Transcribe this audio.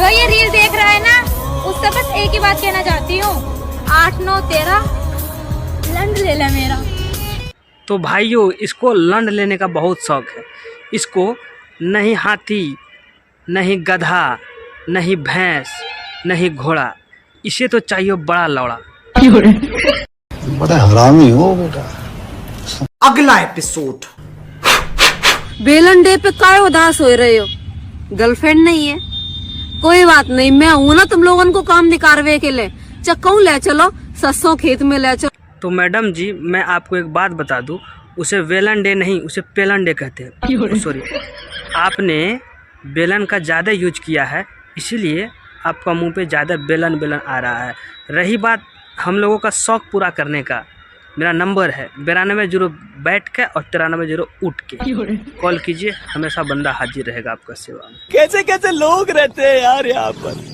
जो ये रील देख रहा है ना, उससे बस एक ही बात कहना चाहती हूँ, 8 9 13 लंड ले ले मेरा। तो भाइयों, इसको लंड लेने का बहुत शौक है। इसको नहीं हाथी, नहीं गधा, नहीं भैंस, नहीं घोड़ा, इसे तो चाहिए बड़ा लौड़ा। बड़ा हरामी हो बेटा। अगला एपिसोड। बेलन डे पे काय उदास हो रहे हो? गर्लफ्रेंड नहीं है? कोई बात नहीं, मैं हूं ना तुम लोगों को काम निकारवे के लिए। चक्कू ले चलो, सस्सों खेत में ले चलो। तो मैडम जी, मैं आपको एक बात बता दूं, उसे वेलन डे नहीं, उसे पेलन डे कहते हैं। सॉरी, आपने बेलन का ज़्यादा यूज किया है, इसीलिए आपका मुंह पे ज़्यादा बेलन बेलन आ रहा है। रही बात हम लोगों का शौक पूरा करने का, मेरा नंबर है 92 बैठ के और 93 उठ के। कॉल कीजिए, हमेशा बंदा हाजिर रहेगा आपका सेवा में। कैसे कैसे लोग रहते हैं यार यहाँ पर।